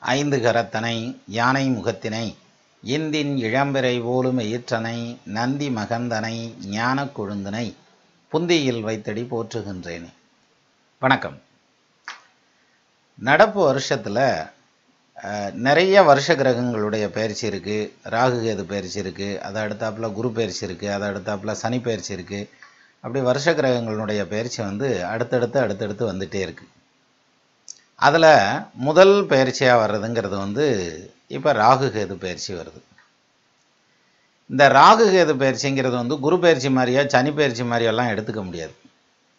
ஐந்து கரத்தனை யானை முகத்தினை இந்தின் இளம்பிறை போலும் ஈற்றனை நந்தி மகந்தனை ஞானக் கொழுந்தனை புந்தியில் வைத்தடி போற்றுகின்றேனே. வணக்கம். நடப்பு வருஷத்தில் நிறைய வருஷ கிரகங்களுடைய பயிற்சி இருக்குது. ராகு கேது பயிற்சி இருக்குது, அதை அடுத்தாப்புல குரு பயிற்சி இருக்குது, அதை அடுத்தாப்புல சனி பயிற்சி இருக்குது. அப்படி வருஷ கிரகங்களுடைய பயிற்சி அடுத்தடுத்து வந்துகிட்டே இருக்குது. அதில் முதல் பயிற்சியாக வர்றதுங்கிறது இப்போ ராகு கேது பயிற்சி வருது. இந்த ராகு கேது பயிற்சிங்கிறது குரு பயிற்சி மாதிரியா சனி பயிற்சி மாதிரியெல்லாம் எடுத்துக்க முடியாது.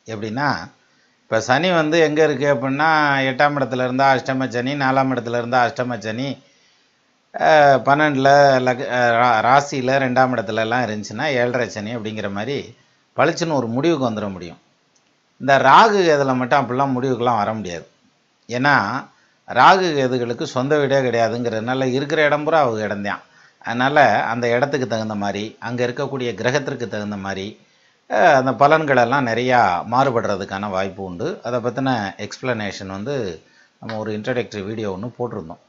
எப்படின்னா, இப்போ சனி எங்கே இருக்குது அப்படின்னா 8ஆம் இடத்துல இருந்தால் அஷ்டம சனி, 4ஆம் இடத்துல இருந்தால் அஷ்டம சனி, 12ல் ராசியில் 2ஆம் இடத்துலலாம் இருந்துச்சுன்னா 7.5 சனி அப்படிங்கிற மாதிரி பளிச்சுன்னு ஒரு முடிவுக்கு வந்துட முடியும். இந்த ராகு கேதில் மட்டும் அப்படிலாம் முடிவுக்கெலாம் வர முடியாது. ஏன்னா ராகு கேதுகளுக்கு சொந்த வீடே கிடையாதுங்கிறதுனால இருக்கிற இடம் பூரா அவங்க இடம்தான். அதனால் அந்த இடத்துக்கு தகுந்த மாதிரி, அங்கே இருக்கக்கூடிய கிரகத்திற்கு தகுந்த மாதிரி அந்த பலன்களெல்லாம் நிறையா மாறுபடுறதுக்கான வாய்ப்பு உண்டு. அதை பற்றின எக்ஸ்ப்ளனேஷன் நம்ம ஒரு இன்ட்ரடக்டரி வீடியோ ஒன்று போட்டிருந்தோம்.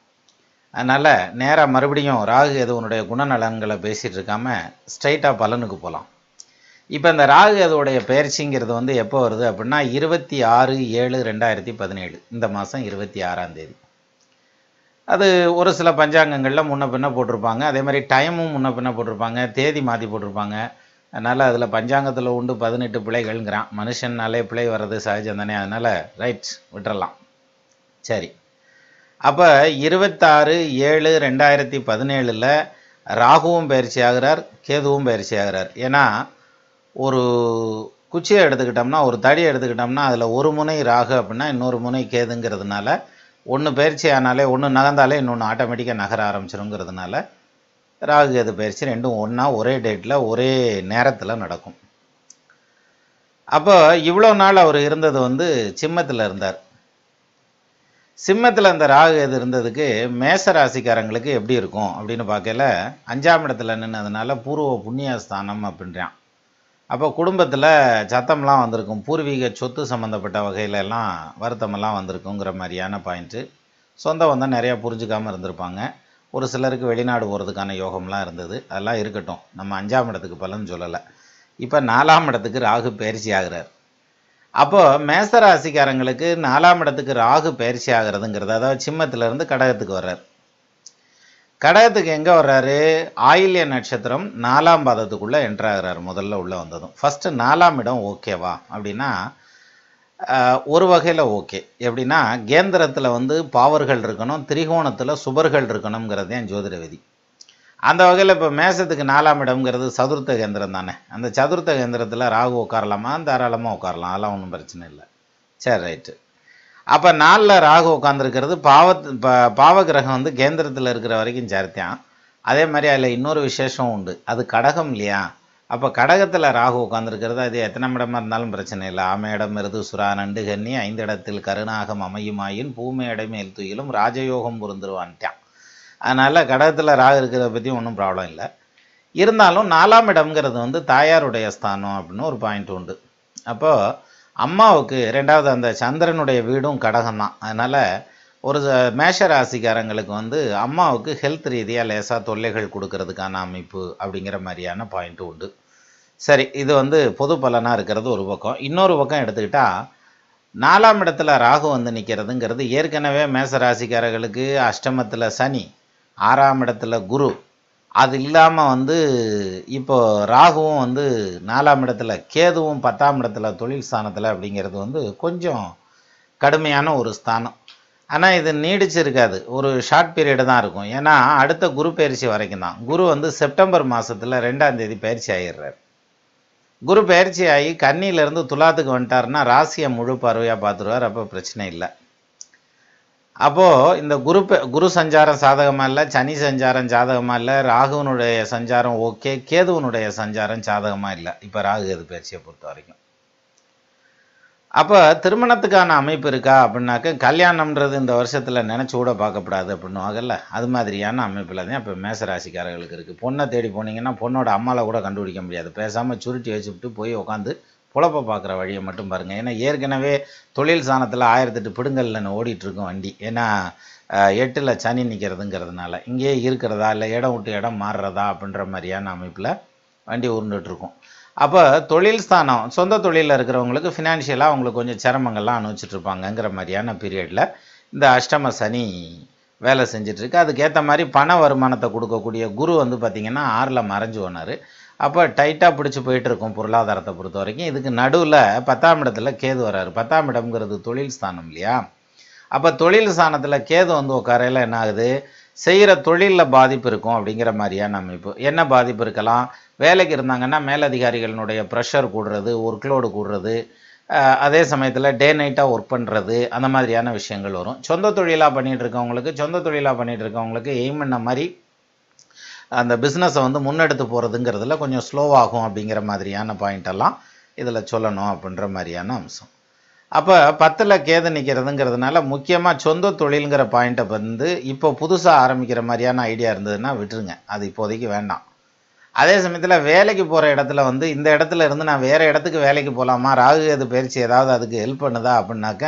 அதனால் நேராக மறுபடியும் ராகு கேதுவனுடைய குணநலன்களை பேசிகிட்டு இருக்காமல் ஸ்ட்ரைட்டாக பலனுக்கு போகலாம். இப்போ இந்த ராகு கேதுவுடைய பயிற்சிங்கிறது எப்போ வருது அப்படின்னா 26/7/2017 இந்த மாதம் 26ஆம் தேதி. அது ஒரு சில பஞ்சாங்கங்களில் முன்ன பின்ன போட்டிருப்பாங்க. அதே மாதிரி டைமும் முன்ன பின்ன போட்டிருப்பாங்க, தேதி மாற்றி போட்டிருப்பாங்க. அதனால் அதில் பஞ்சாங்கத்தில் உண்டு 18 பிழைகள்ங்கிறான். மனுஷன்னாலே பிழை வர்றது சகஜம் தானே, அதனால் ரைட் விட்டுறலாம். சரி, அப்போ 26/7/2017 ராகுவும் பயிற்சி ஆகிறார், கேதுவும் பயிற்சி ஆகிறார். ஏன்னா ஒரு குச்சியை எடுத்துக்கிட்டோம்னா, ஒரு தடியை எடுத்துக்கிட்டோம்னா அதில் ஒரு முனை ராகு அப்படின்னா இன்னொரு முனை கேதுங்கிறதுனால ஒன்று பயிற்சி ஆனாலே, ஒன்று நகர்ந்தாலே இன்னொன்று ஆட்டோமேட்டிக்காக நகர ஆரம்பிச்சிருங்கிறதுனால ராகு கேது பயிற்சி ரெண்டும் ஒன்றா ஒரே டேட்டில் ஒரே நேரத்தில் நடக்கும். அப்போ இவ்வளோ நாள் அவர் இருந்தது சிம்மத்தில் இருந்தார். சிம்மத்தில் அந்த ராகு கேது இருந்ததுக்கு மேச ராசிக்காரங்களுக்கு எப்படி இருக்கும் அப்படின்னு பார்க்கல, 5ஆம் இடத்துல நின்னதுனால பூர்வ புண்ணியஸ்தானம் அப்படின்றான். அப்போ குடும்பத்தில் சத்தம்லாம் வந்திருக்கும், பூர்வீக சொத்து சம்மந்தப்பட்ட வகையிலெல்லாம் வருத்தமெல்லாம் வந்திருக்குங்கிற மாதிரியான பாயிண்ட்டு. சொந்த வந்தால் நிறையா புரிஞ்சுக்காமல் இருந்திருப்பாங்க. ஒரு சிலருக்கு வெளிநாடு போகிறதுக்கான யோகம்லாம் இருந்தது. அதெல்லாம் இருக்கட்டும், நம்ம 5ஆம் இடத்துக்கு பலன் சொல்லலை. இப்போ 4ஆம் இடத்துக்கு ராகு பயிற்சி ஆகிறார். அப்போது மேச ராசிக்காரங்களுக்கு 4ஆம் இடத்துக்கு ராகு பயிற்சி ஆகிறதுங்கிறது, அதாவது சிம்மத்திலேருந்து கடகத்துக்கு வர்றார். கடகத்துக்கு எங்கே வர்றாரு? ஆயில்ய நட்சத்திரம் 4ஆம் பாதத்துக்குள்ளே என்ட்ராகிறார். முதல்ல உள்ளே வந்ததும் ஃபஸ்ட்டு 4ஆம் இடம் ஓகேவா அப்படின்னா ஒரு வகையில் ஓகே. எப்படின்னா கேந்திரத்தில் பாவர்கள் இருக்கணும், திரிகோணத்தில் சுபர்கள் இருக்கணுங்கிறது என் ஜோதிட விதி. அந்த வகையில் இப்போ மேசத்துக்கு 4ஆம் இடம்ங்கிறது சதுர்த்த கேந்திரம் தானே. அந்த சதுர்த்த கேந்திரத்தில் ராகு உட்காரலாமா? தாராளமாக உட்காரலாம், அதெல்லாம் ஒன்றும் பிரச்சனை இல்லை. சரி, ரைட்டு. அப்போ 4ல் ராகு உட்காந்துருக்கிறது பாவகிரகம் கேந்திரத்தில் இருக்கிற வரைக்கும் சேர்த்தான். அதே மாதிரி அதில் இன்னொரு விசேஷம் உண்டு, அது கடகம் இல்லையா? அப்போ கடகத்தில் ராகு உட்காந்துருக்கிறது அது எத்தனை இடமா இருந்தாலும் பிரச்சனை இல்லை. ஆமையிடம் மிருது சுறா நண்டு கன்னி 5 இடத்தில் கருணாகம் அமையுமாயின் பூமையிடம் மேல் துயிலும் ராஜயோகம் பொருந்துருவான்ட்டான். அதனால் கடகத்தில் ராகு இருக்கிறத பற்றி ஒன்றும் ப்ராப்ளம் இல்லை. இருந்தாலும் 4ஆம் இடம்ங்கிறது தாயாருடைய ஸ்தானம் அப்படின்னு ஒரு பாயிண்ட் உண்டு. அப்போது அம்மாவுக்கு 2வது அந்த சந்திரனுடைய வீடும் கடகம் தான். அதனால் ஒரு மேஷ ராசிக்காரங்களுக்கு அம்மாவுக்கு ஹெல்த் ரீதியாக லேசாக தொல்லைகள் கொடுக்கறதுக்கான அமைப்பு அப்படிங்கிற மாதிரியான பாயிண்ட்டு உண்டு. சரி, இது பொது பலனாக இருக்கிறது ஒரு பக்கம். இன்னொரு பக்கம் எடுத்துக்கிட்டால் 4ஆம் இடத்துல ராகு நிற்கிறதுங்கிறது ஏற்கனவே மேச ராசிக்காரர்களுக்கு அஷ்டமத்தில் சனி, 6ஆம் இடத்துல குரு, அது இல்லாமல் இப்போ ராகுவும் 4ஆம் இடத்துல கேதுவும் 10ஆம் இடத்துல தொழில் ஸ்தானத்தில் அப்படிங்கிறது கொஞ்சம் கடுமையான ஒரு ஸ்தானம். ஆனால் இது நீடிச்சிருக்காது, ஒரு ஷார்ட் பீரியடு தான் இருக்கும். ஏன்னா அடுத்த குரு பயிற்சி வரைக்கும் தான். குரு செப்டம்பர் மாதத்தில் 2ஆம் தேதி பயிற்சி ஆகிடுறார். குரு பயிற்சி ஆகி கன்னியிலேருந்து துலாத்துக்கு வந்துட்டாருன்னா ராசியை முழு பார்வையாக பார்த்துருவார். அப்போ பிரச்சனை இல்லை. அப்போது இந்த குரு சஞ்சாரம் சாதகமாக இல்லை, சனி சஞ்சாரம் சாதகமாக இல்லை, ராகுவனுடைய சஞ்சாரம் ஓகே, கேதுவனுடைய சஞ்சாரம் சாதகமாக இல்லை இப்போ ராகு கேது பயிற்சியை பொறுத்த வரைக்கும். அப்போ திருமணத்துக்கான அமைப்பு இருக்கா அப்படின்னாக்க, கல்யாணம்ன்றது இந்த வருஷத்தில் நினச்சி கூட பார்க்கப்படாது அப்படின்னுவாங்கல்ல, அது மாதிரியான அமைப்பில் தான் இப்போ மேசராசிக்காரர்களுக்கு இருக்குது. பொண்ணை தேடி போனீங்கன்னா பொண்ணோட அம்மாவை கூட கண்டுபிடிக்க முடியாது. பேசாமல் சுருட்டி வச்சுவிட்டு போய் உட்காந்து பொழப்ப பார்க்குற வழியை மட்டும் பாருங்கள். ஏன்னா ஏற்கனவே தொழில் சாணத்தில் 1008 பிடுங்கல்ல ஓடிட்டுருக்கும் வண்டி. ஏன்னா 8ல் சனி நிற்கிறதுங்கிறதுனால இங்கேயே இருக்கிறதா இல்லை இடம் விட்டு இடம் மாறுறதா அப்படின்ற மாதிரியான அமைப்பில் வண்டி உருண்டுட்ருக்கும். அப்போ தொழில் ஸ்தானம் சொந்த தொழிலில் இருக்கிறவங்களுக்கு ஃபினான்ஷியலாக அவங்களுக்கு கொஞ்சம் சிரமங்கள்லாம் அனுபவிச்சுட்ருப்பாங்கங்கிற மாதிரியான பீரியடில் இந்த அஷ்டம சனி வேலை செஞ்சிட்ருக்கு. அதுக்கேற்ற மாதிரி பண வருமானத்தை கொடுக்கக்கூடிய குரு வந்து பார்த்திங்கன்னா 6ல் மறைஞ்சு போனார். அப்போ டைட்டாக பிடிச்சி போயிட்டுருக்கும் பொருளாதாரத்தை பொறுத்த வரைக்கும். இதுக்கு நடுவில் 10ஆம் இடத்துல கேது வர்றாரு. 10ஆம் இடம்ங்கிறது தொழில் ஸ்தானம் இல்லையா? அப்போ தொழில் ஸ்தானத்தில் கேது வந்து உட்காரையில் என்ன ஆகுது, செய்கிற தொழிலில் பாதிப்பு இருக்கும் அப்படிங்கிற மாதிரியான அமைப்பு. என்ன பாதிப்பு இருக்கலாம்? வேலைக்கு இருந்தாங்கன்னா மேலதிகாரிகளினுடைய ப்ரெஷர் கூடுறது, ஒர்க்லோடு கூடுறது, அதே சமயத்தில் டே நைட்டாக ஒர்க் பண்ணுறது, அந்த மாதிரியான விஷயங்கள் வரும். சொந்த தொழிலாக பண்ணிகிட்டு இருக்கவங்களுக்கு எய்ம் பண்ண மாதிரி அந்த பிஸ்னஸை வந்து முன்னெடுத்து போகிறதுங்கிறதுல கொஞ்சம் ஸ்லோவாகும் அப்படிங்கிற மாதிரியான பாயிண்டெல்லாம் இதில் சொல்லணும் அப்படின்ற மாதிரியான அம்சம். அப்போ 10ல் கேது நிற்கிறதுங்கிறதுனால முக்கியமாக சொந்த தொழிலுங்கிற பாயிண்ட்டை வந்து இப்போ புதுசாக ஆரம்பிக்கிற மாதிரியான ஐடியா இருந்ததுன்னா விட்டுருங்க, அது இப்போதைக்கு வேண்டாம். அதே சமயத்தில் வேலைக்கு போகிற இடத்துல வந்து இந்த இடத்துல இருந்து நான் வேறு இடத்துக்கு வேலைக்கு போகலாமா, ராகு கேது பயிற்சி ஏதாவது அதுக்கு ஹெல்ப் பண்ணுதா அப்படின்னாக்க,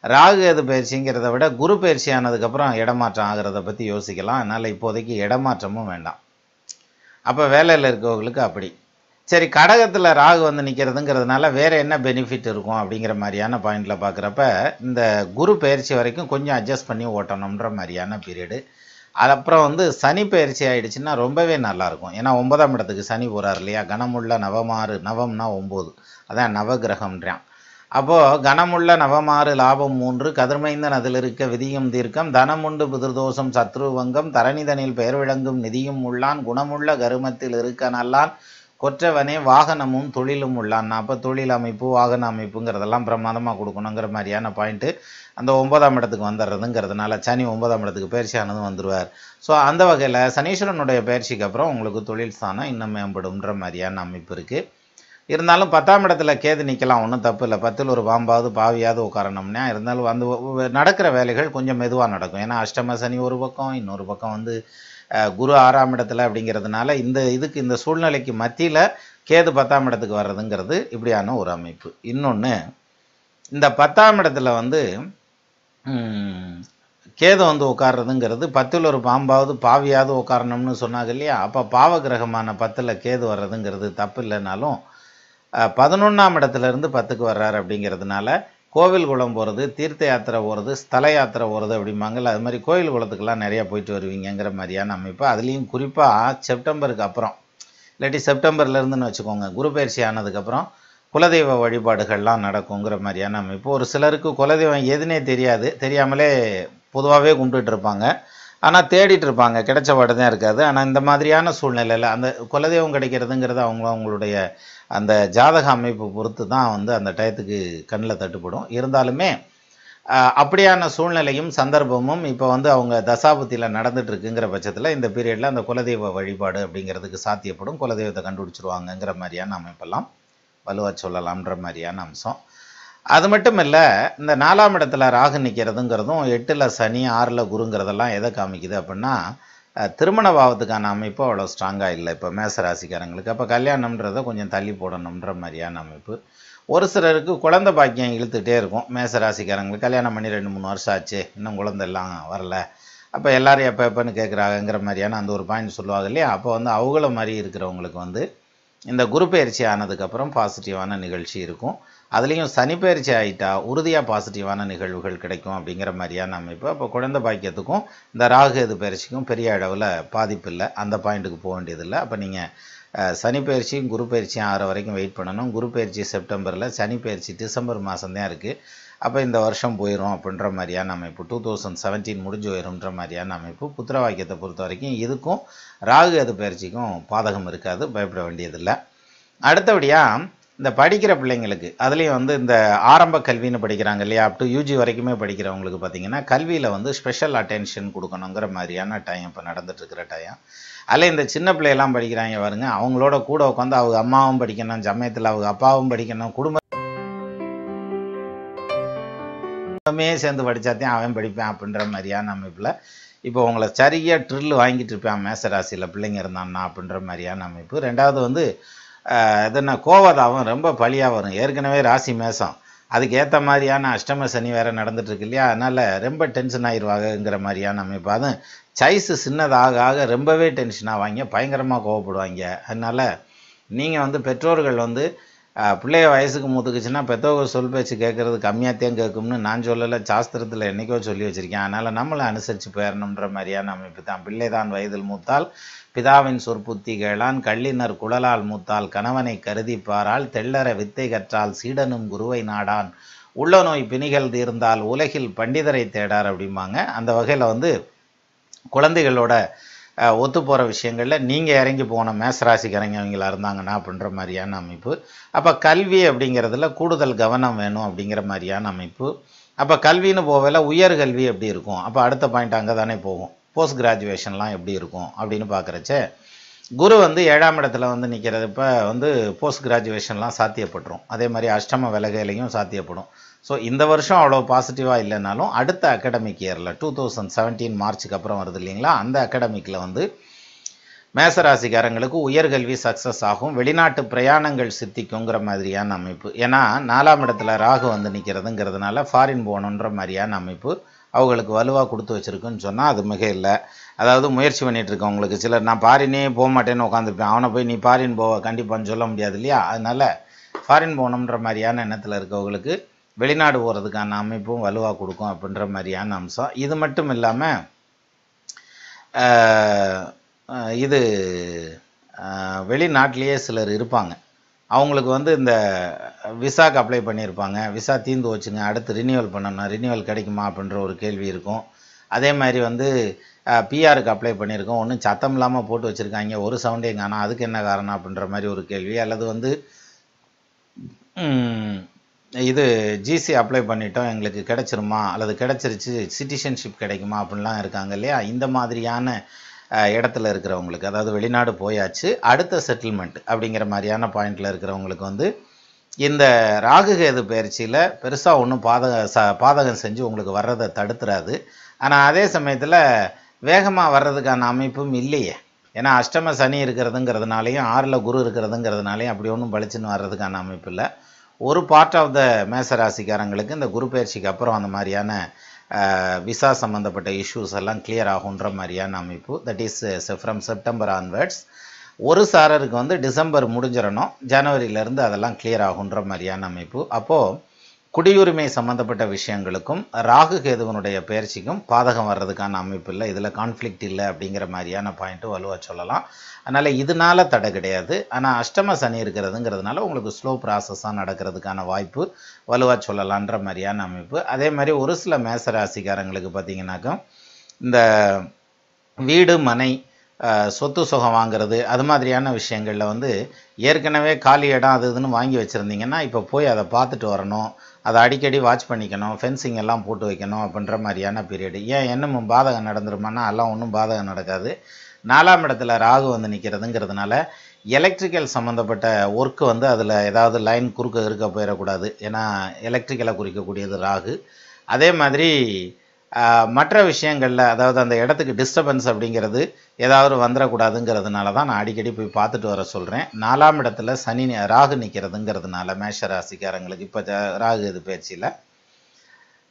ராகு கேது பயிற்சிங்கிறத விட குரு பயிற்சி ஆனதுக்கப்புறம் இடமாற்றம் ஆகிறத பற்றி யோசிக்கலாம். அதனால் இப்போதைக்கு இடமாற்றமும் வேண்டாம். அப்போ வேலையில் இருக்கவங்களுக்கு அப்படி. சரி, கடகத்தில் ராகு வந்து நிற்கிறதுங்கிறதுனால வேறு என்ன பெனிஃபிட் இருக்கும் அப்படிங்கிற மாதிரியான பாயிண்டில் பார்க்குறப்ப இந்த குரு பயிற்சி வரைக்கும் கொஞ்சம் அட்ஜஸ்ட் பண்ணி ஓட்டணுன்ற மாதிரியான பீரியடு. அதுக்கப்புறம் வந்து சனி பயிற்சி ஆகிடுச்சுன்னா ரொம்பவே நல்லாயிருக்கும். ஏன்னா 9ஆம் இடத்துக்கு சனி போகிறார் இல்லையா? கனமுள்ள நவமாறு, நவம்னா 9, அதான் நவகிரகம்ன்றான். அப்போது கனமுள்ள நவமாறு லாபம் 3 கதிர்மைந்தன் அதில் இருக்க விதியும் தீர்க்கம் தனமுண்டு புதிர்தோஷம் சத்ருவங்கம் தரணிதனில் பெயர் விளங்கும் நிதியும் உள்ளான் குணமுள்ள கருமத்தில் இருக்க நல்லான் கொற்றவனே வாகனமும் தொழிலும் உள்ளான். அப்போ தொழில் அமைப்பு வாகன அமைப்புங்கிறதெல்லாம் பிரமாதமாக கொடுக்கணுங்கிற மாதிரியான பாயிண்ட்டு அந்த 9ஆம் இடத்துக்கு வந்துடுறதுங்கிறதுனால சனி 9ஆம் இடத்துக்கு பயிற்சி ஆனதும் வந்துடுவார். ஸோ அந்த வகையில் சனீஸ்வரனுடைய பயிற்சிக்கு அப்புறம் உங்களுக்கு தொழில் ஸ்தானம் இன்னும் மேம்படும்ன்ற மாதிரியான அமைப்பு இருக்குது. இருந்தாலும் 10ஆம் இடத்துல கேது நிற்கலாம், ஒன்றும் தப்பு இல்லை. 10ல் ஒரு பாம்பாவது பாவியாவது உட்காரணும்னா, இருந்தாலும் வந்து நடக்கிற வேலைகள் கொஞ்சம் மெதுவாக நடக்கும். ஏன்னா அஷ்டம சனி ஒரு பக்கம், இன்னொரு பக்கம் வந்து குரு 6ஆம் இடத்துல அப்படிங்கிறதுனால இந்த சூழ்நிலைக்கு மத்தியில் கேது 10ஆம் இடத்துக்கு வர்றதுங்கிறது இப்படியான ஒரு அமைப்பு. இன்னொன்று, இந்த 10ஆம் இடத்துல வந்து கேது வந்து உட்கார்றதுங்கிறது 10ல் ஒரு பாம்பாவது பாவியாவது உட்காரணும்னு சொன்னாங்க இல்லையா? அப்போ பாவ கிரகமான 10ல் கேது வர்றதுங்கிறது தப்பு இல்லைனாலும் 11ஆம் இடத்துலேருந்து 10க்கு வர்றாரு அப்படிங்கிறதுனால கோவில் குளம் போகிறது, தீர்த்த யாத்திரை போகிறது, ஸ்தல யாத்திரை போகிறது அப்படிம்பாங்கல்ல, அது மாதிரி கோவில் குளத்துக்கெல்லாம் நிறையா போயிட்டு வருவீங்கிற மாதிரியான அமைப்பு. அதுலேயும் குறிப்பாக செப்டம்பருக்கு அப்புறம், இல்லாட்டி செப்டம்பர்லேருந்துன்னு வச்சுக்கோங்க, குரு பயிற்சி ஆனதுக்கப்புறம் குலதெய்வ வழிபாடுகள்லாம் நடக்குங்கிற மாதிரியான அமைப்பு. ஒரு சிலருக்கு குலதெய்வம் எதுனே தெரியாமலே பொதுவாகவே கும்பிட்டுட்டு இருப்பாங்க. ஆனால் தேடிட்டு இருப்பாங்க, கிடைச்ச பாடு தான் இருக்காது. ஆனால் இந்த மாதிரியான சூழ்நிலையில் அந்த குலதெய்வம் கிடைக்கிறதுங்கிறது அவங்களுடைய அந்த ஜாதக அமைப்பு பொறுத்து தான் வந்து அந்த டயத்துக்கு கண்ணில் தட்டுப்படும். இருந்தாலுமே அப்படியான சூழ்நிலையும் சந்தர்ப்பமும் இப்போ வந்து அவங்க தசாபுத்தியில் நடந்துட்டு இருக்குங்கிற பட்சத்தில் இந்த பீரியடில் அந்த குலதெய்வ வழிபாடு அப்படிங்கிறதுக்கு சாத்தியப்படும். குலதெய்வத்தை கண்டுபிடிச்சிருவாங்கங்கிற மாதிரியான அமைப்பெல்லாம் வலுவாக சொல்லலாம்ன்ற மாதிரியான அம்சம். அது மட்டும் இல்லை, இந்த 4ஆம் இடத்துல ராகு நிற்கிறதுங்கிறதும் 8ல் சனி 6ல் குருங்கிறதெல்லாம் எதை காமிக்குது அப்படின்னா, திருமண பாவத்துக்கான அமைப்பு அவ்வளோ ஸ்ட்ராங்காக இல்லை இப்போ மேச ராசிக்காரங்களுக்கு. அப்போ கல்யாணம்ன்றதை கொஞ்சம் தள்ளி போடணுன்ற மாதிரியான அமைப்பு. ஒரு சிலருக்கு குழந்தை பாக்கியம் இழுத்துகிட்டே இருக்கும். மேச ராசிக்காரங்களுக்கு கல்யாணம் பண்ணி 2-3 வருஷம் ஆச்சு, இன்னும் குழந்தைலாம் வரல, அப்போ எல்லோரும் எப்போன்னு கேட்குறாங்கங்கிற மாதிரியான அந்த ஒரு பாயிண்ட் சொல்லுவாங்க இல்லையா? அப்போ வந்து அவங்கள மாதிரி இருக்கிறவங்களுக்கு வந்து இந்த குரு பயிற்சி ஆனதுக்கப்புறம் பாசிட்டிவான நிகழ்ச்சி இருக்கும். அதுலேயும் சனி பயிற்சி ஆகிட்டா உறுதியாக பாசிட்டிவான நிகழ்வுகள் கிடைக்கும் அப்படிங்கிற மாதிரியான அமைப்பு. அப்போ குழந்தை பாக்கியத்துக்கும் இந்த ராகு கேது பயிற்சிக்கும் பெரிய அளவில் பாதிப்பு இல்லை, அந்த பாயிண்ட்டுக்கு போக வேண்டியதில்லை. அப்போ நீங்கள் சனி பயிற்சியும் குரு பயிற்சியும் ஆகிற வரைக்கும் வெயிட் பண்ணணும். குரு பயிற்சி செப்டம்பரில், சனி பயிற்சி டிசம்பர் மாதம்தான் இருக்குது. அப்போ இந்த வருஷம் போயிடும் அப்படின்ற மாதிரியான அமைப்பு. 2017 முடிஞ்சு போயிடும்ன்ற மாதிரியான அமைப்பு. புத்திர வாக்கியத்தை பொறுத்த வரைக்கும் இதுக்கும் ராகு கேது பயிற்சிக்கும் பாதகம் இருக்காது, பயப்பட வேண்டியதில்லை. அடுத்தபடியாக இந்த படிக்கிற பிள்ளைங்களுக்கு, அதுலேயும் வந்து இந்த ஆரம்ப கல்வின்னு படிக்கிறாங்க இல்லையா, அப் டு யூஜி வரைக்குமே படிக்கிறவங்களுக்கு பார்த்திங்கன்னா கல்வியில் வந்து ஸ்பெஷல் அட்டென்ஷன் கொடுக்கணுங்கிற மாதிரியான டைம் இப்போ நடந்துட்டுருக்கிற டைம். அதில் இந்த சின்ன பிள்ளையெல்லாம் படிக்கிறாங்க பாருங்க, அவங்களோட கூட உட்காந்து அவங்க அம்மாவும் படிக்கணும், சமயத்தில் அவங்க அப்பாவும் படிக்கணும், குடும்பமே சேர்ந்து படித்தாத்தையும் அவன் படிப்பேன் அப்படின்ற மாதிரியான அமைப்பில் இப்போ உங்களை சரியாக ட்ரில் வாங்கிட்டு இருப்பேன் மேசராசியில் பிள்ளைங்க இருந்தான்னா அப்படின்ற மாதிரியான அமைப்பு. ரெண்டாவது வந்து இது என்ன கோவதாவும் ரொம்ப பழியாக வரும். ஏற்கனவே ராசி மேசம், அதுக்கு ஏற்ற மாதிரியான அஷ்டம சனி வேறு நடந்துட்டு இருக்கு இல்லையா, அதனால் ரொம்ப டென்ஷன் ஆயிடுவாங்கங்கிற மாதிரியான அமைப்பு. அதுவும் சைஸு சின்னதாக ஆக ரொம்பவே டென்ஷன் ஆவாங்க, பயங்கரமாக கோவப்படுவாங்க. அதனால் நீங்கள் வந்து பெற்றோர்கள் வந்து பிள்ளைய வயசுக்கு மூத்துக்குச்சுன்னா பெற்றோர்கள் சொல் பேச்சு கேட்குறது கம்மியாகத்தையும் கேட்கும்னு நான் சொல்லலை, சாஸ்திரத்தில் என்றைக்கோ சொல்லி வச்சுருக்கேன். அதனால் நம்மளை அனுசரித்து போயிடணுன்ற மாதிரியான அமைப்பு தான். பிள்ளைதான் வயதில் மூத்தால் பிதாவின் சொற்புத்தி கேளான், கள்ளினர் குழலால் மூத்தால் கணவனை கருதி பாரால், தெள்ளற வித்தை கற்றால் சீடனும் குருவை நாடான், உள்ள நோய் பிணிகள் தீர்ந்தால் உலகில் பண்டிதரை தேடார் அப்படிம்பாங்க. அந்த வகையில் வந்து குழந்தைகளோட ஒத்து போகிற விஷயங்களில் நீங்கள் இறங்கி போன மேசராசிக்காரங்கவங்களா இருந்தாங்கன்னா அப்படின்ற மாதிரியான அமைப்பு. அப்போ கல்வி அப்படிங்கிறதுல கூடுதல் கவனம் வேணும் அப்படிங்கிற மாதிரியான அமைப்பு. அப்போ கல்வின்னு போகல உயர்கல்வி எப்படி இருக்கும், அப்போ அடுத்த பாயிண்ட் அங்கே தானே போகும். போஸ்ட் கிராஜுவேஷன்லாம் எப்படி இருக்கும் அப்படின்னு பார்க்குறச்சே, குரு வந்து 7ஆம் இடத்துல வந்து நிற்கிறது. இப்போ வந்து போஸ்ட் கிராஜுவேஷன்லாம் சாத்தியப்பட்டுரும். அதே மாதிரி அஷ்டம விலகையிலையும் சாத்தியப்படும். ஸோ இந்த வருஷம் அவ்வளோ பாசிட்டிவாக இல்லைனாலும் அடுத்த அகாடமிக் இயரில் 2017 மார்ச்சுக்கு அப்புறம் வருது இல்லைங்களா, அந்த அகாடமிக்கில் வந்து மேசராசிக்காரங்களுக்கு உயர்கல்வி சக்ஸஸ் ஆகும், வெளிநாட்டு பிரயாணங்கள் சித்திக்குங்கிற மாதிரியான அமைப்பு. ஏன்னா 4ஆம் இடத்துல ராகு வந்து நிற்கிறதுங்கிறதுனால ஃபாரின் போகணுன்ற மாதிரியான அமைப்பு அவங்களுக்கு வலுவாக கொடுத்து வச்சுருக்குன்னு சொன்னால் அது மிக இல்லை. அதாவது முயற்சி பண்ணிகிட்டு இருக்கவங்களுக்கு சிலர் நான் ஃபாரினே போக மாட்டேன்னு உட்காந்துருப்பேன், அவனை போய் நீ ஃபாரின் போக கண்டிப்பான்னு சொல்ல முடியாது இல்லையா. அதனால் ஃபாரின் போகணுன்ற மாதிரியான எண்ணத்தில் இருக்கவங்களுக்கு வெளிநாடு போகிறதுக்கான அமைப்பும் வலுவாக கொடுக்கும் அப்படின்ற மாதிரியான அம்சம். இது மட்டும் இல்லாமல் இது வெளிநாட்டிலேயே சிலர் இருப்பாங்க, அவங்களுக்கு வந்து இந்த விசாக்கு அப்ளை பண்ணியிருப்பாங்க, விசா தீர்ந்து வச்சுங்க, அடுத்து ரினியூவல் பண்ணணும், ரினியூவல் கிடைக்குமா அப்படின்ற ஒரு கேள்வி இருக்கும். அதே மாதிரி வந்து பிஆருக்கு அப்ளை பண்ணியிருக்கோம், ஒன்றும் சத்தம் இல்லாமல் போட்டு வச்சுருக்காங்க, ஒரு சவுண்டே காணோம், அதுக்கு என்ன காரணம் அப்படின்ற மாதிரி ஒரு கேள்வி. அல்லது வந்து இது ஜிசி அப்ளை பண்ணிட்டோம் எங்களுக்கு கிடைச்சிருமா, அல்லது கிடைச்சிருச்சு சிட்டிசன்ஷிப் கிடைக்குமா அப்படின்லாம் இருக்காங்க இல்லையா. இந்த மாதிரியான இடத்துல இருக்கிறவங்களுக்கு, அதாவது வெளிநாடு போயாச்சு அடுத்த செட்டில்மெண்ட் அப்படிங்கிற மாதிரியான பாயிண்டில் இருக்கிறவங்களுக்கு வந்து இந்த ராகுகேது பயிற்சியில் பெருசாக ஒன்றும் பாதகம் செஞ்சு உங்களுக்கு வர்றதை தடுத்துறாது. ஆனால் அதே சமயத்தில் வேகமாக வர்றதுக்கான அமைப்பும் இல்லையே. ஏன்னா அஷ்டம சனி இருக்கிறதுங்கிறதுனாலையும் 6ல் குரு இருக்கிறதுங்கிறதுனாலையும் அப்படி ஒன்றும் பளிச்சுன்னு வர்றதுக்கான அமைப்பு இல்லை. ஒரு பார்ட் ஆஃப் த மேசராசிக்காரங்களுக்கு இந்த குரு பயிற்சிக்கு அப்புறம் அந்த மாதிரியான விசா சம்மந்தப்பட்ட இஷ்யூஸ் எல்லாம் கிளியர் ஆகுன்ற மாதிரியான அமைப்பு. That is from September onwards. ஒரு சாரருக்கு வந்து டிசம்பர் முடிஞ்சிடணும், ஜனவரியிலேருந்து அதெல்லாம் கிளியர் ஆகுன்ற மாதிரியான அமைப்பு. அப்போது குடியுரிமை சம்மந்தப்பட்ட விஷயங்களுக்கும் ராகு கேதுவனுடைய பயிற்சிக்கும் பாதகம் வர்றதுக்கான அமைப்பு இல்லை, இதில் கான்ஃப்ளிக்ட் இல்லை அப்படிங்கிற மாதிரியான பாயிண்ட்டு வலுவாக சொல்லலாம். அதனால் இதனால தடை கிடையாது. ஆனால் அஷ்டம சனி இருக்கிறதுங்கிறதுனால உங்களுக்கு ஸ்லோ ப்ராசஸாக நடக்கிறதுக்கான வாய்ப்பு வலுவாக சொல்லலான்ற மாதிரியான அமைப்பு. அதே மாதிரி ஒரு சில மேசராசிக்காரங்களுக்கு பார்த்திங்கனாக்கா இந்த வீடு மனை சொத்து சுகம் வாங்கிறது அது மாதிரியான விஷயங்களில் வந்து ஏற்கனவே காலி இடம் அது இதுன்னு வாங்கி வச்சுருந்தீங்கன்னா இப்போ போய் அதை பார்த்துட்டு வரணும், அதை அடிக்கடி வாட்ச் பண்ணிக்கணும், ஃபென்சிங் எல்லாம் போட்டு வைக்கணும் அப்படின்ற மாதிரியான பீரியடு. ஏன் இன்னமும் பாதகம் நடந்துருமானா எல்லாம் ஒன்றும் பாதகம் நடக்காது. 4ஆம் இடத்துல ராகு வந்து நிற்கிறதுங்கிறதுனால எலக்ட்ரிக்கல் சம்மந்தப்பட்ட ஒர்க்கு வந்து அதில் ஏதாவது லைன் குறுக்க இருக்க போயிடக்கூடாது. ஏன்னா எலக்ட்ரிக்கலை குறிக்கக்கூடியது ராகு. அதே மாதிரி மற்ற விஷயங்களில் அதாவது அந்த இடத்துக்கு டிஸ்டர்பன்ஸ் அப்படிங்கிறது ஏதாவது வந்துடக்கூடாதுங்கிறதுனால தான் நான் அடிக்கடி போய் பார்த்துட்டு வர சொல்கிறேன். 4ஆம் இடத்துல சனி ராகு நிற்கிறதுங்கிறதுனால மேஷ ராசிக்காரங்களுக்கு இப்போ ராகு இது பயிற்சியில்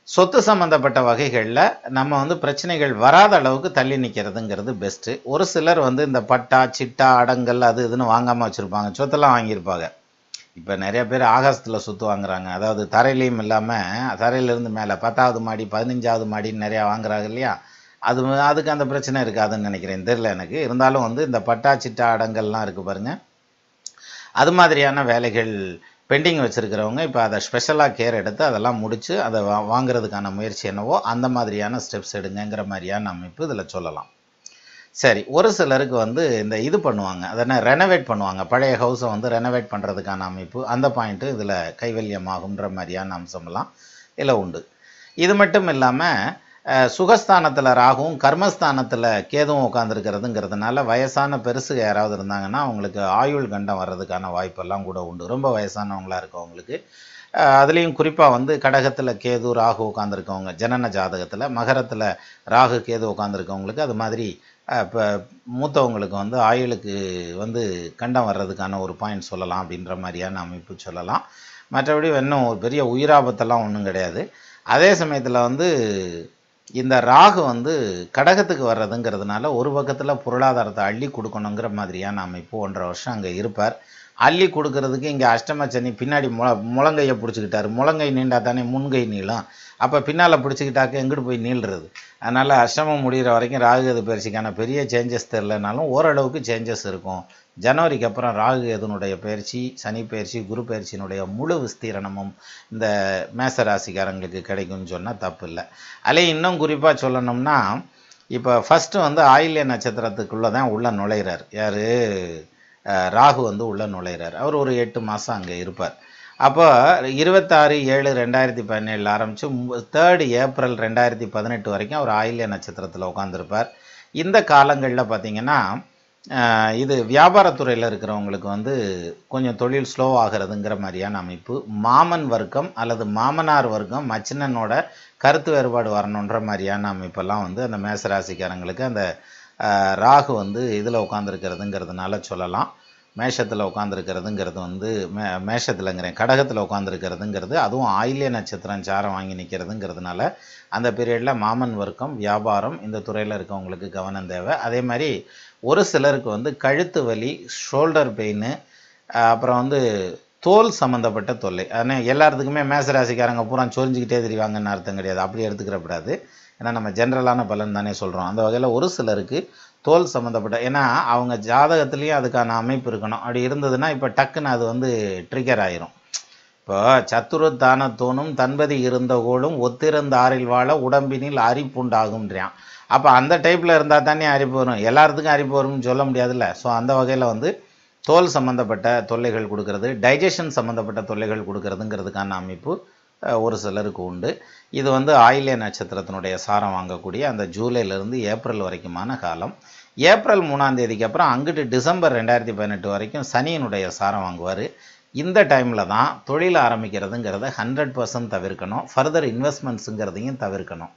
சொத்து சம்மந்தப்பட்ட வகைகளில் நம்ம வந்து பிரச்சனைகள் வராத அளவுக்கு தள்ளி நிற்கிறதுங்கிறது பெஸ்ட்டு. ஒரு சிலர் வந்து இந்த பட்டா சிட்டா அடங்கல் அது இதுன்னு வாங்காமல் வச்சுருப்பாங்க, சொத்தெல்லாம் வாங்கியிருப்பாங்க. இப்போ நிறைய பேர் ஆகாசத்தில் சொத்து வாங்குறாங்க, அதாவது தரையிலையும் இல்லாமல் தரையிலேருந்து மேலே 10வது மாடி 15வது மாடின்னு நிறையா வாங்குறாங்க இல்லையா. அதுக்கு அந்த பிரச்சனை இருக்காதுன்னு நினைக்கிறேன், தெரியல எனக்கு. இருந்தாலும் வந்து இந்த பட்டா சிட்டா அடங்கல்லாம் இருக்குது பாருங்கள், அது மாதிரியான வேலைகள் பெண்டிங் வச்சுருக்கிறவங்க இப்போ அதை ஸ்பெஷலாக கேர் எடுத்து அதெல்லாம் முடித்து அதை வாங்குறதுக்கான முயற்சி என்னவோ அந்த மாதிரியான ஸ்டெப்ஸ் எடுங்கிற மாதிரியான அமைப்பு இதில் சொல்லலாம். சரி, ஒரு சிலருக்கு வந்து இந்த இது பண்ணுவாங்க, அதனால் ரெனோவேட் பண்ணுவாங்க, பழைய ஹவுஸை வந்து ரெனோவேட் பண்ணுறதுக்கான அமைப்பு, அந்த பாயிண்ட்டு இதில் கைவல்யமாகுன்ற மாதிரியான அம்சமெல்லாம் இதில் உண்டு. இது மட்டும் இல்லாமல் சுகஸ்தானத்தில் ராகுவும் கர்மஸ்தானத்தில் கேதுவும் உட்காந்துருக்கிறதுங்கிறதுனால வயசான பெருசு யாராவது இருந்தாங்கன்னா அவங்களுக்கு ஆயுள் கண்டம் வர்றதுக்கான வாய்ப்பெல்லாம் கூட உண்டு, ரொம்ப வயசானவங்களாக இருக்கவங்களுக்கு. அதுலேயும் குறிப்பாக வந்து கடகத்தில் கேது ராகு உட்காந்துருக்கவங்க ஜனன ஜாதகத்தில், மகரத்தில் ராகு கேது உட்காந்துருக்கவங்களுக்கு அது மாதிரி இப்போ மூத்தவங்களுக்கு வந்து ஆயுளுக்கு வந்து கண்டம் வர்றதுக்கான ஒரு பாயிண்ட் சொல்லலாம் அப்படின்ற மாதிரியான அமைப்பு சொல்லலாம். மற்றபடி இன்னும் ஒரு பெரிய உயிராபத்தெல்லாம் ஒன்றும் கிடையாது. அதே சமயத்தில் வந்து இந்த ராகு வந்து கடகத்துக்கு வர்றதுங்கிறதுனால ஒரு பக்கத்தில் பொருளாதாரத்தை அள்ளி கொடுக்கணுங்கிற மாதிரியான அமைப்பு 1.5 வருஷம் அங்கே இருப்பார். அள்ளி கொடுக்கறதுக்கு இங்கே அஷ்டம சனி பின்னாடி முழங்கையை பிடிச்சிக்கிட்டாரு. முழங்கை நீண்டா தானே முன்கை நீளம். அப்போ பின்னால் பிடிச்சிக்கிட்டாக்க எங்கிட்டு போய் நீள்றது. அதனால் அஷ்டமம் முடிகிற வரைக்கும் ராகு கேது பயிற்சிக்கான பெரிய சேஞ்சஸ் தெரிலனாலும் ஓரளவுக்கு சேஞ்சஸ் இருக்கும். ஜனவரிக்கு அப்புறம் ராகு கேதுனுடைய பயிற்சி, சனி பயிற்சி, குரு பயிற்சியினுடைய முழு விஸ்தீரணமும் இந்த மேச ராசிக்காரங்களுக்கு கிடைக்கும்னு சொன்னால் தப்பு இல்லை. அதில் இன்னும் குறிப்பாக சொல்லணும்னா இப்போ ஃபஸ்ட்டு வந்து ஆயில்ய நட்சத்திரத்துக்குள்ளே தான் உள்ளே நுழைகிறார். யார்? ராகு வந்து உள்ளே நுழைகிறார். அவர் ஒரு 8 மாதம் அங்கே இருப்பார். அப்போ 26/7/2017 ஆரம்பித்து 3 ஏப்ரல் 2018 வரைக்கும் அவர் ஆயில்ய நட்சத்திரத்தில் உட்காந்துருப்பார். இந்த காலங்களில் பார்த்திங்கன்னா இது வியாபாரத்துறையில் இருக்கிறவங்களுக்கு வந்து கொஞ்சம் தொழில் ஸ்லோ ஆகிறதுங்கிற மாதிரியான அமைப்பு. மாமன் வர்க்கம் அல்லது மாமனார் வர்க்கம் மச்சினனோட கருத்து வேறுபாடு வரணுன்ற மாதிரியான அமைப்பெல்லாம் வந்து அந்த மேசராசிக்காரங்களுக்கு அந்த ராகு வந்து இதில் உட்காந்துருக்கிறதுங்கிறதுனால சொல்லலாம். மேஷத்தில் உட்காந்துருக்கிறதுங்கிறது வந்து மேஷத்தில்ங்கிறேன் கடகத்தில் உட்காந்துருக்கிறதுங்கிறது, அதுவும் ஆயில்ய நட்சத்திரம் சாரம் வாங்கி நிற்கிறதுங்கிறதுனால அந்த பீரியடில் மாமன் வர்க்கம் வியாபாரம் இந்த துறையில் இருக்கவங்களுக்கு கவனம் தேவை. அதே மாதிரி ஒரு சிலருக்கு வந்து கழுத்து வலி, ஷோல்டர் பெயின், அப்புறம் வந்து தோல் சம்மந்தப்பட்ட தொல்லை. ஆனால் எல்லாத்துக்குமே மேசராசிக்காரங்க பூரா சொரிஞ்சிக்கிட்டே தெரிவாங்கன்னு அர்த்தம் கிடையாது. அப்படி எடுத்துக்கிறப்படாது. ஏன்னா நம்ம ஜென்ரலான பலன் தானே சொல்கிறோம். அந்த வகையில் ஒரு சிலருக்கு தோல் சம்மந்தப்பட்ட, ஏன்னா அவங்க ஜாதகத்துலேயும் அதுக்கான அமைப்பு இருக்கணும். அப்படி இருந்ததுன்னா இப்போ டக்குன்னு அது வந்து ட்ரிகர் ஆயிரும். இப்போ சத்துரு தான தோணும் தன்பதி இருந்த கோளும் ஒத்திருந்த ஆறில் வாழ உடம்பினில் அரிப்புண்டாகும்ன்றான். அப்போ அந்த டைப்பில் இருந்தால் தானே அரிப்பு வரும். எல்லாத்துக்கும் அரிப்பு வரும்னு சொல்ல முடியாதுல்ல. ஸோ அந்த வகையில் வந்து தோல் சம்மந்தப்பட்ட தொல்லைகள் கொடுக்கறது, டைஜஷன் சம்மந்தப்பட்ட தொல்லைகள் கொடுக்கறதுங்கிறதுக்கான அமைப்பு ஒரு சிலருக்கு உண்டு. இது வந்து ஆயில்ய நட்சத்திரத்தினுடைய சாரம் வாங்கக்கூடிய அந்த ஜூலையிலேருந்து ஏப்ரல் வரைக்குமான காலம். ஏப்ரல் 3ஆம் தேதிக்கு அப்புறம் அங்கிட்டு டிசம்பர் 2018 வரைக்கும் சனியினுடைய சாரம் வாங்குவார். இந்த டைமில் தான் தொழில் ஆரம்பிக்கிறதுங்கிறத 100% தவிர்க்கணும். ஃபர்தர் இன்வெஸ்ட்மெண்ட்ஸுங்கிறதையும் தவிர்க்கணும்.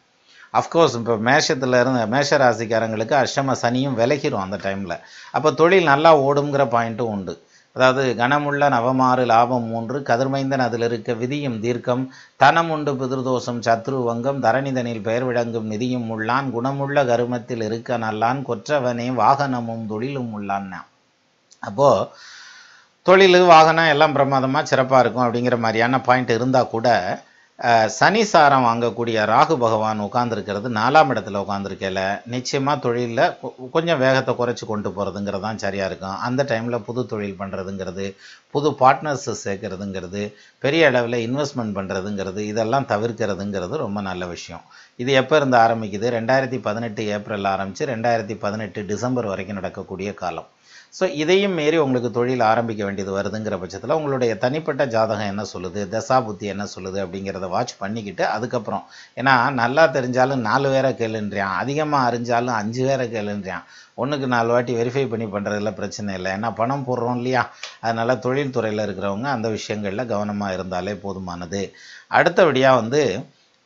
அஃப்கோர்ஸ் இப்போ மேஷத்தில் இருந்து மேஷ ராசிக்காரங்களுக்கு அஷ்டம சனியும் விலகிரும் அந்த டைமில். அப்போ தொழில் நல்லா ஓடுங்கிற பாயிண்ட்டும் உண்டு. அதாவது கனமுள்ள நவமாறு லாபம் 3 கதிர்மைந்தன் அதில் இருக்க விதியும் தீர்க்கம் தனமுண்டு பிதிர்தோஷம் சத்ரு வங்கம் தரணிதனில் பெயர் விளங்கும் நிதியும் உள்ளான் குணமுள்ள கருமத்தில் இருக்க நல்லான் கொற்றவனே வாகனமும் தொழிலும் உள்ளான். அப்போது தொழில் வாகனம் எல்லாம் பிரமாதமாக சிறப்பாக இருக்கும் அப்படிங்கிற மாதிரியான பாயிண்ட் இருந்தால் கூட சனி சாரம் வாங்கக்கூடிய ராகு பகவான் உட்காந்துருக்கிறது 4ஆம் இடத்துல உட்காந்துருக்கல நிச்சயமாக தொழிலில் கொஞ்சம் வேகத்தை குறைச்சி கொண்டு போகிறதுங்கிறது தான் சரியாக இருக்கும். அந்த டைமில் புது தொழில் பண்ணுறதுங்கிறது, புது பார்ட்னர்ஸ் சேர்க்கறதுங்கிறது, பெரிய அளவில் இன்வெஸ்ட்மெண்ட் பண்ணுறதுங்கிறது, இதெல்லாம் தவிர்க்கிறதுங்கிறது ரொம்ப நல்ல விஷயம். இது எப்போ இருந்து ஆரம்பிக்குது? 2018 ஏப்ரல் ஆரம்பித்து 2018 டிசம்பர் வரைக்கும் நடக்கக்கூடிய காலம். ஸோ இதையும் மீறி உங்களுக்கு தொழில் ஆரம்பிக்க வேண்டியது வருதுங்கிற பட்சத்தில் உங்களுடைய தனிப்பட்ட ஜாதகம் என்ன சொல்லுது, தசா புத்தி என்ன சொல்லுது அப்படிங்கிறத வாட்ச் பண்ணிக்கிட்டு அதுக்கப்புறம், ஏன்னா நல்லா தெரிஞ்சாலும் 4 பேரை கேளுன்றான், அதிகமாக அறிஞ்சாலும் 5 பேரை கேளுன்றான். ஒன்றுக்கு 4 வாட்டி வெரிஃபை பண்ணி பண்ணுறதுல பிரச்சனை இல்லை. ஏன்னா பணம் போடுறோம் இல்லையா. அதனால் தொழில் துறையில் இருக்கிறவங்க அந்த விஷயங்களில் கவனமாக இருந்தாலே போதுமானது. அடுத்தபடியாக வந்து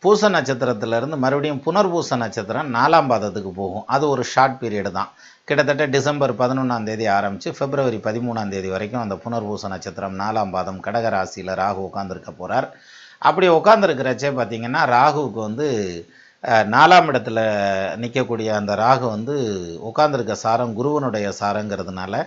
பூச நட்சத்திரத்திலேருந்து மறுபடியும் புனர்பூச நட்சத்திரம் 4ஆம் பாதத்துக்கு போகும். அது ஒரு ஷார்ட் பீரியடு தான். கிட்டத்தட்ட டிசம்பர் 11ஆம் தேதி ஆரம்பித்து பிப்ரவரி 13ஆம் தேதி வரைக்கும் அந்த புனர்பூச நட்சத்திரம் 4ஆம் பாதம் கடக ராசியில் ராகு உட்காந்துருக்க போகிறார். அப்படி உட்காந்துருக்கிறச்சே பார்த்திங்கன்னா ராகுவுக்கு வந்து 4ஆம் இடத்துல நிற்கக்கூடிய அந்த ராகு வந்து உட்காந்துருக்க சாரம் குருவனுடைய சாரங்கிறதுனால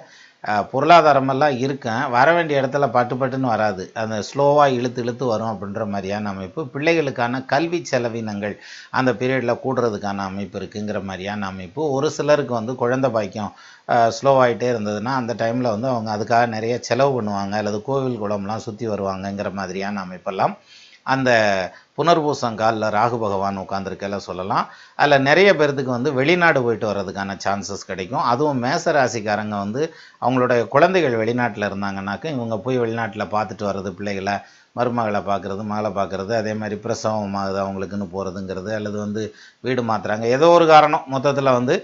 பொருளாதாரமெல்லாம் இருக்கேன், வர வேண்டிய இடத்துல பட்டுன்னு வராது. அந்த ஸ்லோவாக இழுத்து வரும் அப்படின்ற மாதிரியான அமைப்பு. பிள்ளைகளுக்கான கல்வி செலவினங்கள் அந்த பீரியடில் கூடுறதுக்கான அமைப்பு இருக்குங்கிற மாதிரியான அமைப்பு. ஒரு சிலருக்கு வந்து குழந்தை பாக்கியம் ஸ்லோவாகிட்டே இருந்ததுன்னா அந்த டைமில் வந்து அவங்க அதுக்காக நிறைய செலவு பண்ணுவாங்க, அல்லது கோவில் குளம்லாம் சுற்றி வருவாங்கங்கிற மாதிரியான அமைப்பெல்லாம் அந்த புனர்பூசங்காலில் ராகு பகவான் உட்காந்துருக்கல சொல்லலாம். அதில் நிறைய பேர்த்துக்கு வந்து வெளிநாடு போயிட்டு வர்றதுக்கான சான்சஸ் கிடைக்கும். அதுவும் மேச ராசிக்காரங்க வந்து அவங்களுடைய குழந்தைகள் வெளிநாட்டில் இருந்தாங்கன்னாக்க இவங்க போய் வெளிநாட்டில் பார்த்துட்டு வர்றது, பிள்ளைகளை மருமகளை பார்க்குறது, மகளை பார்க்குறது, அதே மாதிரி பிரசவம் ஆகுது அவங்களுக்குன்னு போகிறதுங்கிறது, அல்லது வந்து வீடு மாற்றுறாங்க, ஏதோ ஒரு காரணம். மொத்தத்தில் வந்து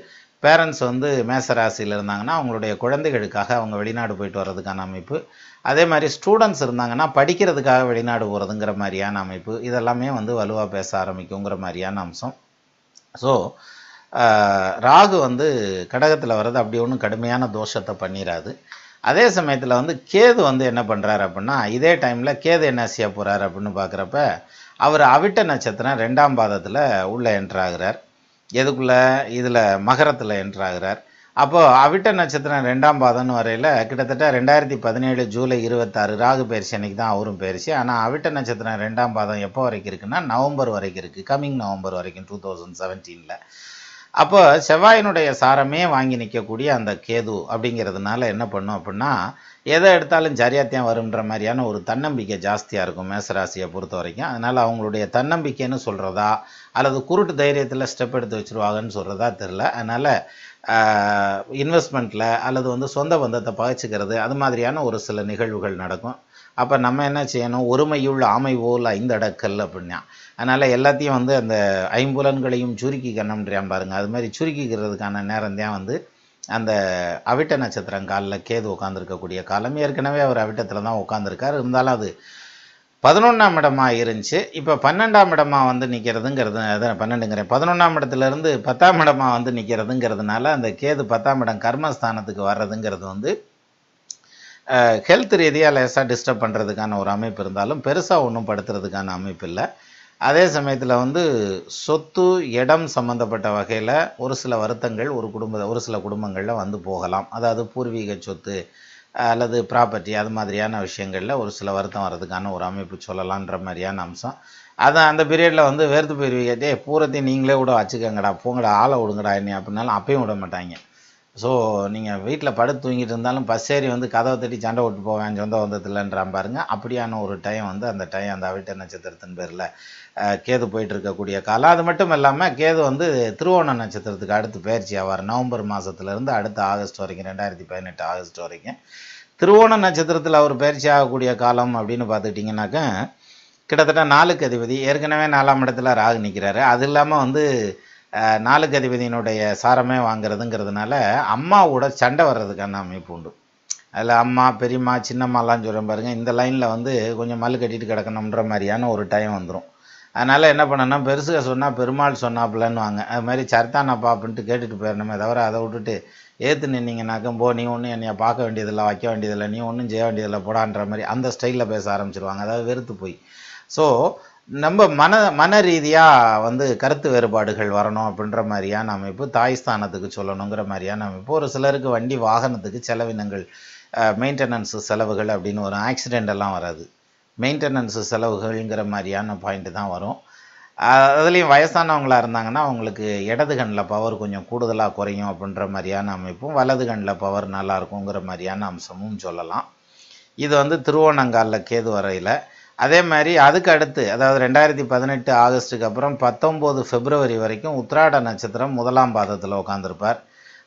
பேரண்ட்ஸ் வந்து மேச ராசியில் இருந்தாங்கன்னா அவங்களுடைய குழந்தைகளுக்காக அவங்க வெளிநாடு போயிட்டு வர்றதுக்கான அமைப்பு. அதே மாதிரி ஸ்டூடெண்ட்ஸ் இருந்தாங்கன்னா படிக்கிறதுக்காக வெளிநாடு போகிறதுங்கிற மாதிரியான அமைப்பு. இதெல்லாமே வந்து வலுவாக பேச ஆரம்பிக்குங்கிற மாதிரியான அம்சம். ஸோ ராகு வந்து கடகத்தில் வர்றது அப்படி ஒன்றும் கடுமையான தோஷத்தை பண்ணிடாது. அதே சமயத்தில் வந்து கேது வந்து என்ன பண்ணுறாரு அப்படின்னா, இதே டைமில் கேது என்ன செய்ய போகிறார் அப்படின்னு பார்க்குறப்ப, அவர் அவிட்ட நட்சத்திரம் 2ஆம் பாதத்தில் உள்ளே என்ட்ராகிறார். எதுக்குள்ளே? இதில் மகரத்தில் என்ட்ராகிறார். அப்போது அவிட்ட நட்சத்திரம் 2ஆம் பாதம்னு வரையில் கிட்டத்தட்ட 2017 ஜூலை 26 ராகு பயிற்சி அன்னைக்கு தான் அவரும் பயிற்சி. ஆனால் அவிட்ட நட்சத்திரம் 2ஆம் பாதம் எப்போ வரைக்கும் இருக்குன்னா நவம்பர் வரைக்கும் இருக்குது, கம்மிங் நவம்பர் வரைக்கும் 2017. அப்போ செவ்வாயினுடைய சாரமே வாங்கி நிற்கக்கூடிய அந்த கேது அப்படிங்கிறதுனால என்ன பண்ணும் அப்படின்னா, எதை எடுத்தாலும் சரியாத்தான் வரும்ன்ற மாதிரியான ஒரு தன்னம்பிக்கை ஜாஸ்தியாக இருக்கும் மேசராசியை பொறுத்த வரைக்கும். அதனால் அவங்களுடைய தன்னம்பிக்கைன்னு சொல்கிறதா அல்லது குருட்டு தைரியத்தில் ஸ்டெப் எடுத்து வச்சுருவாங்கன்னு சொல்கிறதா தெரில. அதனால் இன்வெஸ்ட்மெண்ட்டில் அல்லது வந்து சொந்த பந்தத்தை பகைச்சிக்கிறது அது மாதிரியான ஒரு சில நிகழ்வுகள் நடக்கும். அப்போ நம்ம என்ன செய்யணும்? ஒருமையுள்ள ஆமை போல் 5 அடக்கல் அப்படின்னா. அதனால் எல்லாத்தையும் வந்து அந்த ஐம்புலன்களையும் சுருக்கி கண்ணம்ன்றான் பாருங்கள், அது மாதிரி சுருக்கிக்கிறதுக்கான நேரம் தான் வந்து அந்த அவிட்ட நட்சத்திரம் காலில் கேது உட்காந்துருக்கக்கூடிய காலம். ஏற்கனவே அவர் அவிட்டத்தில் தான் உட்காந்துருக்கார். இருந்தாலும் அது 11ஆம் இடமா இருந்துச்சு. இப்போ 12ஆம் இடமா வந்து நிற்கிறதுங்கிறது, அதான் 12ங்கிறேன், 11ஆம் இடத்துலேருந்து 10ஆம் இடமா வந்து நிற்கிறதுங்கிறதுனால அந்த கேது 10ஆம் இடம் கர்மஸ்தானத்துக்கு வர்றதுங்கிறது வந்து ஹெல்த் ரீதியாக லேசாக டிஸ்டர்ப் பண்ணுறதுக்கான ஒரு அமைப்பு இருந்தாலும் பெருசாக ஒன்றும் படுத்துறதுக்கான அமைப்பு இல்லை. அதே சமயத்தில் வந்து சொத்து இடம் சம்மந்தப்பட்ட வகையில் ஒரு சில வருத்தங்கள் ஒரு சில குடும்பங்களில் வந்து போகலாம். அதாவது பூர்வீக சொத்து அல்லது ப்ராப்பர்ட்டி அது மாதிரியான விஷயங்களில் ஒரு சில வருத்தம் வர்றதுக்கான ஒரு அமைப்பு சொல்லலான்ற மாதிரியான அம்சம். அதான் அந்த பீரியடில் வந்து வேர்த்து போயிருவீங்க, பூரத்தையும் நீங்களே கூட வச்சுக்கோங்கடா, போங்கடா, ஆளை விடுங்கடா என்ன அப்படின்னாலும் அப்பயும் விட மாட்டாங்க. ஸோ நீங்கள் வீட்டில் படுத்து தூங்கிட்டு இருந்தாலும் பஸ்ஸேரி வந்து கதவை தட்டி சண்டை விட்டு போவேன் சொந்த வந்ததில்லைன்றான் பாருங்க. அப்படியான ஒரு டைம் வந்து அந்த அவிட்ட நட்சத்திரத்தின் பேரில் கேது போயிட்டு இருக்கக்கூடிய காலம். அது மட்டும் இல்லாமல் கேது வந்து திருவோண நட்சத்திரத்துக்கு அடுத்து பயிற்சி ஆவார். நவம்பர் மாதத்துலேருந்து அடுத்த ஆகஸ்ட் வரைக்கும், 2018 ஆகஸ்ட் வரைக்கும் திருவோண நட்சத்திரத்தில் அவர் பயிற்சி ஆகக்கூடிய காலம் அப்படின்னு பார்த்துக்கிட்டிங்கனாக்கா கிட்டத்தட்ட 4க்கு அதிபதி ஏற்கனவே 4ஆம் இடத்துல ராகு நிற்கிறாரு. அது இல்லாமல் வந்து 4க்கு அதிபதியினுடைய சாரமே வாங்கிறதுங்கிறதுனால அம்மாவோட சண்டை வர்றதுக்கான அமைப்பு உண்டு. அதில் அம்மா, பெரியம்மா, சின்னம்மாலாம் சொல்கிறேன் பாருங்கள், இந்த லைனில் வந்து கொஞ்சம் மல்லு கட்டிட்டு கிடக்கணுன்ற மாதிரியான ஒரு டைம் வந்துடும். அதனால் என்ன பண்ணணும்னா, பெருசுக சொன்னால் பெருமாள் சொன்னாப்புலன்னு வாங்க, அது மாதிரி சரித்தானப்பா அப்படின்ட்டு கேட்டுட்டு போயிடணுமே தவிர அதை விட்டுட்டு ஏற்று நின்னீங்கன்னாக்கும் நீ ஒன்றும் என்னைய பார்க்க வேண்டியதில்லை, வைக்க வேண்டியதில்லை, நீ ஒன்றும் செய்ய வேண்டியதில்லை போடான்ற மாதிரி அந்த ஸ்டைலில் பேச ஆரம்பிச்சிருவாங்க. அதாவது வெறுத்து போய். ஸோ நம்ம மன ரீதியாக வந்து கருத்து வேறுபாடுகள் வரணும் அப்படின்ற மாதிரியான அமைப்பு, தாய் ஸ்தானத்துக்கு சொல்லணுங்கிற மாதிரியான அமைப்பு. ஒரு சிலருக்கு வண்டி வாகனத்துக்கு செலவினங்கள், மெயின்டெனன்ஸு செலவுகள் அப்படின்னு ஒரு ஆக்சிடெண்ட் எல்லாம் வராது, மெயின்டெனன்ஸு செலவுகள்ங்கிற மாதிரியான பாயிண்ட்டு தான் வரும். அதுலேயும் வயசானவங்களாக இருந்தாங்கன்னா அவங்களுக்கு இடது கண்ணில் பவர் கொஞ்சம் கூடுதலாக குறையும் அப்படின்ற மாதிரியான அமைப்பும், வலது கண்ணில் பவர் நல்லா இருக்குங்கிற மாதிரியான அம்சமும் சொல்லலாம். இது வந்து திருவோணங்காலில் கேது வரையில். அதே மாதிரி அதுக்கு அடுத்து, அதாவது 2018 ஆகஸ்ட்டுக்கு அப்புறம் 19 பிப்ரவரி வரைக்கும் உத்திராட நட்சத்திரம் 1ஆம் பாதத்தில் உட்காந்துருப்பார்.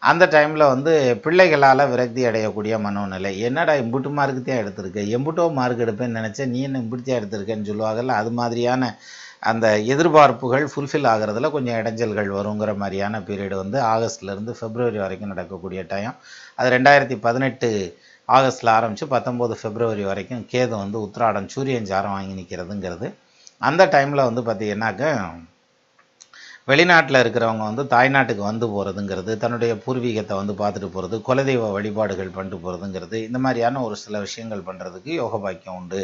அந்த டைமில் வந்து பிள்ளைகளால் விரக்தி அடையக்கூடிய மனோநிலை. என்னடா இம்புட்டு மார்க்கு தான் எடுத்திருக்க, எம்புட்டோ மார்க் எடுப்பேன்னு நினச்சேன், நீ என்ன இம்புட்டியாக எடுத்திருக்கேன்னு சொல்லுவாங்கல்ல, அது மாதிரியான அந்த எதிர்பார்ப்புகள் ஃபுல்ஃபில் ஆகிறதுல கொஞ்சம் இடைஞ்சல்கள் வருங்கிற மாதிரியான பீரியடு வந்து ஆகஸ்ட்லேருந்து பிப்ரவரி வரைக்கும் நடக்கக்கூடிய டைம். அது 2018 ஆகஸ்ட்டில் ஆரம்பித்து 19 பிப்ரவரி வரைக்கும் கேது வந்து உத்திராடம் சூரியன் சாரம் வாங்கி நிற்கிறதுங்கிறது. அந்த டைமில் வந்து பார்த்திங்கன்னாக்க வெளிநாட்டில் இருக்கிறவங்க வந்து தாய்நாட்டுக்கு வந்து போகிறதுங்கிறது, தன்னுடைய பூர்வீகத்தை வந்து பார்த்துட்டு போகிறது, குலதெய்வ வழிபாடுகள் பண்ணிட்டு போகிறதுங்கிறது, இந்த மாதிரியான ஒரு சில விஷயங்கள் பண்ணுறதுக்கு யோக பாக்கியம் உண்டு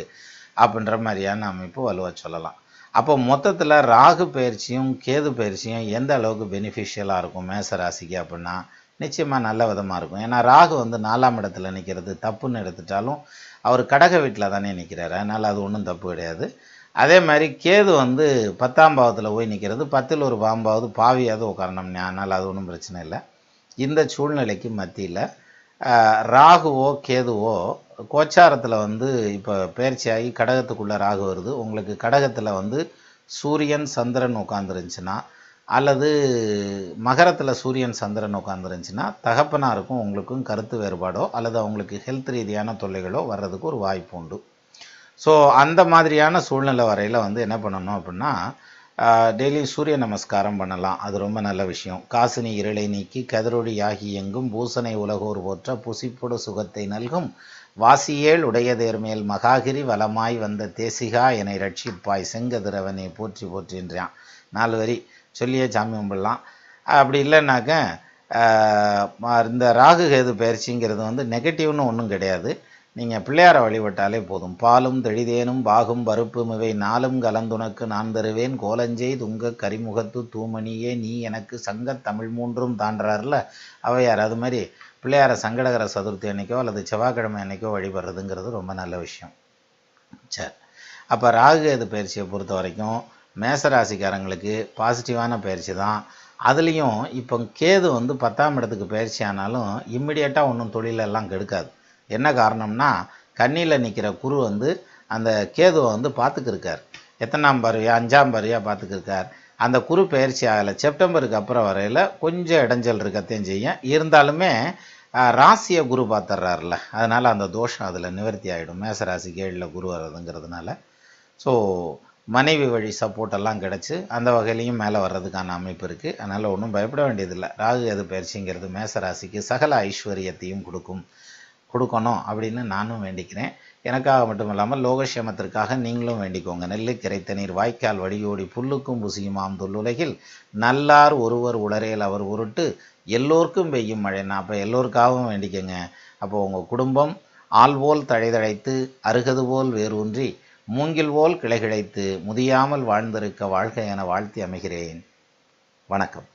அப்படின்ற மாதிரியான அமைப்பு வலுவாக சொல்லலாம். அப்போ மொத்தத்தில் ராகு பயிற்சியும் கேது பயிற்சியும் எந்த அளவுக்கு பெனிஃபிஷியலாக இருக்கும் மேசராசிக்கு அப்படின்னா நிச்சயமாக நல்ல விதமாக இருக்கும். ஏன்னா ராகு வந்து 4ஆம் இடத்துல நிற்கிறது தப்புன்னு எடுத்துட்டாலும் அவர் கடக வீட்டில் தானே நிற்கிறாரு, அதனால் அது ஒன்றும் தப்பு கிடையாது. அதே மாதிரி கேது வந்து 10ஆம் பாவத்தில் போய் நிற்கிறது, 10ல் ஒரு பாம்பாவது பாவியாவது உட்காரணும்னே, அதனால் அது ஒன்றும் பிரச்சனை இல்லை. இந்த சூழ்நிலைக்கு மத்தியில் ராகுவோ கேதுவோ கோச்சாரத்தில் வந்து இப்போ பயிற்சியாகி கடகத்துக்குள்ளே ராகு வருது. உங்களுக்கு கடகத்தில் வந்து சூரியன் சந்திரன் உட்காந்துருந்துச்சுன்னா அல்லது மகரத்தில் சூரியன் சந்திரன் உட்காந்துருந்துச்சுன்னா தகப்பனாருக்கும் உங்களுக்கும் கருத்து வேறுபாடோ அல்லது அவங்களுக்கு ஹெல்த் ரீதியான தொல்லைகளோ வர்றதுக்கு ஒரு வாய்ப்பு உண்டு. ஸோ அந்த மாதிரியான சூழ்நிலை வரையில் வந்து என்ன பண்ணணும் அப்படின்னா, டெய்லி சூரிய நமஸ்காரம் பண்ணலாம், அது ரொம்ப நல்ல விஷயம். காசினி இருளை நீக்கி கதிரொளி யாகி எங்கும் பூசனை உலகோர் போற்ற புசிப்பொடு சுகத்தை நல்கும் வாசியேல் உடையதேர்மேல் மகாகிரி வலமாய் வந்த தேசிகா என்னை ரட்சிப்பாய் செங்கதிரவனை போற்றி போற்றின்றான். 4 வரி சொல்லியே சாமி கும்பிடலாம். அப்படி இல்லைன்னாக்க இந்த ராகு கேது பயிற்சிங்கிறது வந்து நெகட்டிவ்னு ஒன்றும் கிடையாது. நீங்கள் பிள்ளையாரை வழிபட்டாலே போதும். பாலும் தெளிதேனும் பாகும் பருப்பும் இவை நாளும் கலந்துனக்கு நான் தருவேன் கோலஞ்செய் துங்க கரிமுகத்து தூமணியே நீ எனக்கு சங்கத் தமிழ் மூன்றும் தாண்டார்ல அவையார். அது மாதிரி பிள்ளையாரை சங்கடகர சதுர்த்தி அன்னைக்கோ அல்லது செவ்வாய்க்கிழமை அன்னைக்கோ வழிபடுறதுங்கிறது ரொம்ப நல்ல விஷயம். சரி, அப்போ ராகு கேது பயிற்சியை பொறுத்த வரைக்கும் மேசராசிக்காரங்களுக்கு பாசிட்டிவான பயிற்சி தான். அதுலேயும் இப்போ கேது வந்து 10ஆம் இடத்துக்கு பயிற்சி ஆனாலும் இம்மிடியட்டாக ஒன்றும் தொழிலெல்லாம் கெடுக்காது. என்ன காரணம்னா கண்ணியில் நிற்கிற குரு வந்து அந்த கேதுவை வந்து பார்த்துக்கிருக்கார். எத்தனாம் பார்வையா 5ஆம் பார்வையாக பார்த்துக்கிருக்கார். அந்த குரு பயிற்சி ஆகலை. செப்டம்பருக்கு அப்புறம் வரையில் கொஞ்சம் இடைஞ்சல் இருக்கத்தையும் செய்யும். இருந்தாலுமே ராசியை குரு பார்த்துட்றாருல, அதனால் அந்த தோஷம் அதில் நிவர்த்தி ஆகிடும். மேசராசிக்கு 7ல் குரு வர்றதுங்கிறதுனால. ஸோ மனைவி வழி சப்போர்ட்டெல்லாம் கிடச்சி அந்த வகையிலையும் மேலே வர்றதுக்கான அமைப்பு இருக்குது. அதனால் ஒன்றும் பயப்பட வேண்டியதில்லை. ராகு கேது பயிற்சிங்கிறது மேசராசிக்கு சகல ஐஸ்வர்யத்தையும் கொடுக்கணும் அப்படின்னு நானும் வேண்டிக்கிறேன். எனக்காக மட்டும் இல்லாமல் லோகக்ஷேமத்திற்காக நீங்களும் வேண்டிக்கோங்க. நெல்லு கிடைத்த வாய்க்கால் வடியோடி புல்லுக்கும் புசியுமாம் தொல்லுலகில் நல்லார் ஒருவர் உளரேல் அவர் உருட்டு எல்லோருக்கும் பெய்யும் மழைன்னா அப்போ எல்லோருக்காகவும் வேண்டிக்கங்க. அப்போ உங்கள் குடும்பம் ஆள்போல் தழைதழைத்து அருகது போல் வேரூன்றி மூங்கில் போல் கிளை கிளைத்து முதியாமல் வாழ்ந்திருக்க வாழ்க என வாழ்த்தி அமைகிறேன். வணக்கம்.